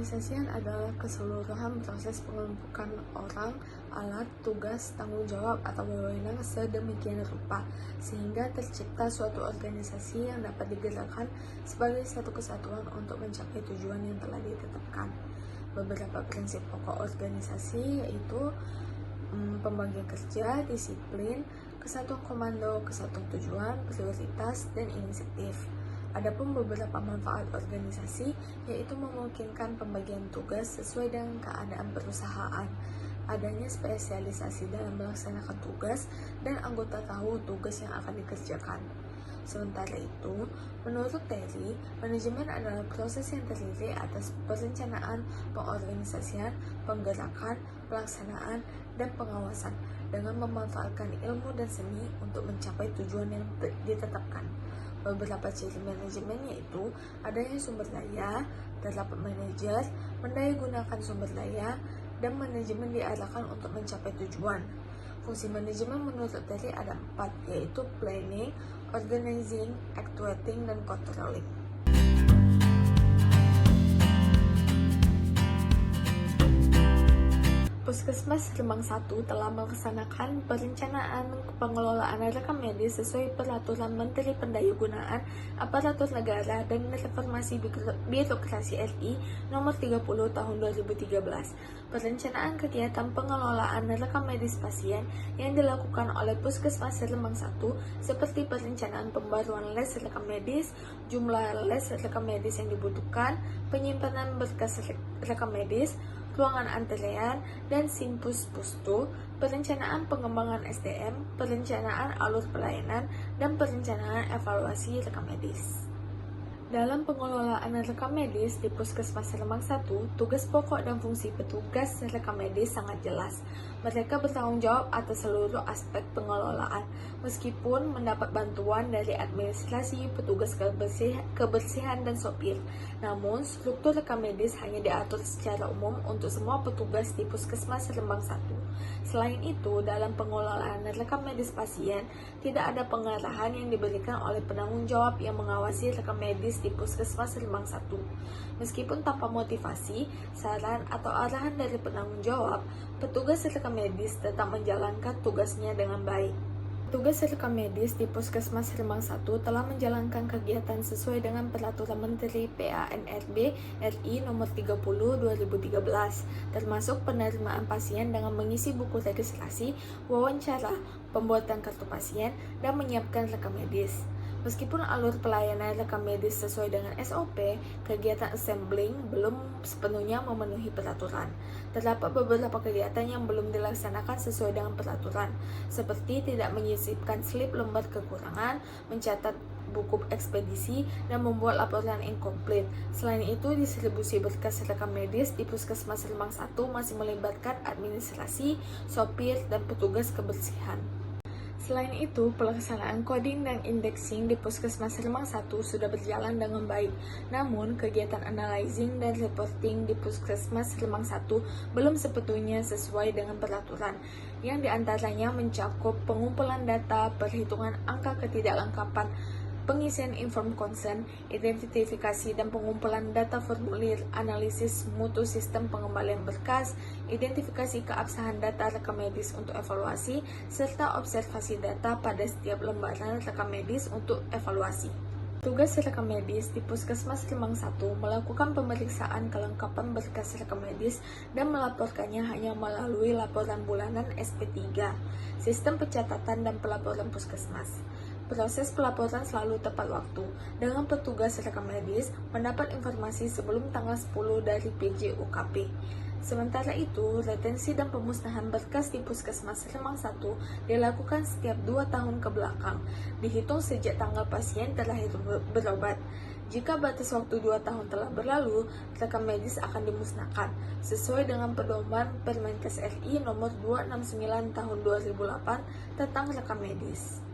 Pengorganisasian adalah keseluruhan proses pengelompokan orang, alat, tugas, tanggung jawab, atau wewenang sedemikian rupa sehingga tercipta suatu organisasi yang dapat digerakkan sebagai satu kesatuan untuk mencapai tujuan yang telah ditetapkan. Beberapa prinsip pokok organisasi yaitu pembagian kerja, disiplin, kesatuan komando, kesatuan tujuan, prioritas, dan inisiatif. Adapun beberapa manfaat organisasi yaitu memungkinkan pembagian tugas sesuai dengan keadaan perusahaan, adanya spesialisasi dalam melaksanakan tugas, dan anggota tahu tugas yang akan dikerjakan. Sementara itu, menurut Terry, manajemen adalah proses yang terdiri atas perencanaan, pengorganisasian, penggerakan, pelaksanaan, dan pengawasan dengan memanfaatkan ilmu dan seni untuk mencapai tujuan yang ditetapkan. Beberapa ciri manajemen yaitu adanya sumber daya, terdapat manajer, mendayagunakan sumber daya, dan manajemen diarahkan untuk mencapai tujuan. Fungsi manajemen menurut Terry ada 4, yaitu planning, organizing, actuating, dan controlling. Puskesmas Rembang 1 telah melaksanakan perencanaan pengelolaan rekam medis sesuai peraturan Menteri Pendayagunaan Aparatur Negara dan Reformasi Birokrasi RI Nomor 30 Tahun 2013. Perencanaan kegiatan pengelolaan rekam medis pasien yang dilakukan oleh Puskesmas Rembang 1 seperti perencanaan pembaruan les rekam medis, jumlah les rekam medis yang dibutuhkan, penyimpanan berkas rekam medis, ruangan antrean, dan simpus pustu, perencanaan pengembangan SDM, perencanaan alur pelayanan, dan perencanaan evaluasi rekam medis. Dalam pengelolaan rekam medis di Puskesmas Rembang 1, tugas pokok dan fungsi petugas rekam medis sangat jelas. Mereka bertanggung jawab atas seluruh aspek pengelolaan, meskipun mendapat bantuan dari administrasi, petugas kebersihan, dan sopir. Namun, struktur rekam medis hanya diatur secara umum untuk semua petugas di Puskesmas Rembang 1. Selain itu, dalam pengelolaan rekam medis pasien, tidak ada pengarahan yang diberikan oleh penanggung jawab yang mengawasi rekam medis di Puskesmas Rembang 1. Meskipun tanpa motivasi, saran, atau arahan dari penanggung jawab, petugas rekam medis tetap menjalankan tugasnya dengan baik. Petugas rekam medis di Puskesmas Rembang 1 telah menjalankan kegiatan sesuai dengan Peraturan Menteri PANRB RI Nomor 30 2013, termasuk penerimaan pasien dengan mengisi buku registrasi, wawancara, pembuatan kartu pasien, dan menyiapkan rekam medis. Meskipun alur pelayanan rekam medis sesuai dengan SOP, kegiatan assembling belum sepenuhnya memenuhi peraturan. Terdapat beberapa kegiatan yang belum dilaksanakan sesuai dengan peraturan, seperti tidak menyisipkan slip lembar kekurangan, mencatat buku ekspedisi, dan membuat laporan inkomplit. Selain itu, distribusi berkas rekam medis di Puskesmas Rembang 1 masih melibatkan administrasi, sopir, dan petugas kebersihan. Selain itu, pelaksanaan coding dan indexing di Puskesmas Rembang 1 sudah berjalan dengan baik. Namun, kegiatan analyzing dan reporting di Puskesmas Rembang 1 belum sepenuhnya sesuai dengan peraturan, yang diantaranya mencakup pengumpulan data, perhitungan angka ketidaklengkapan, pengisian inform consent, identifikasi dan pengumpulan data formulir, analisis mutu sistem pengembalian berkas, identifikasi keabsahan data rekam medis untuk evaluasi, serta observasi data pada setiap lembaran rekam medis untuk evaluasi. Tugas rekam medis di Puskesmas Rembang 1 melakukan pemeriksaan kelengkapan berkas rekam medis dan melaporkannya hanya melalui laporan bulanan SP3, sistem pencatatan dan pelaporan Puskesmas. Proses pelaporan selalu tepat waktu, dengan petugas rekam medis mendapat informasi sebelum tanggal 10 dari PJUKP. Sementara itu, retensi dan pemusnahan berkas di Puskesmas Rembang 1 dilakukan setiap 2 tahun ke belakang, dihitung sejak tanggal pasien terakhir berobat. Jika batas waktu 2 tahun telah berlalu, rekam medis akan dimusnahkan, sesuai dengan pedoman Permenkes RI Nomor 269 Tahun 2008 tentang rekam medis.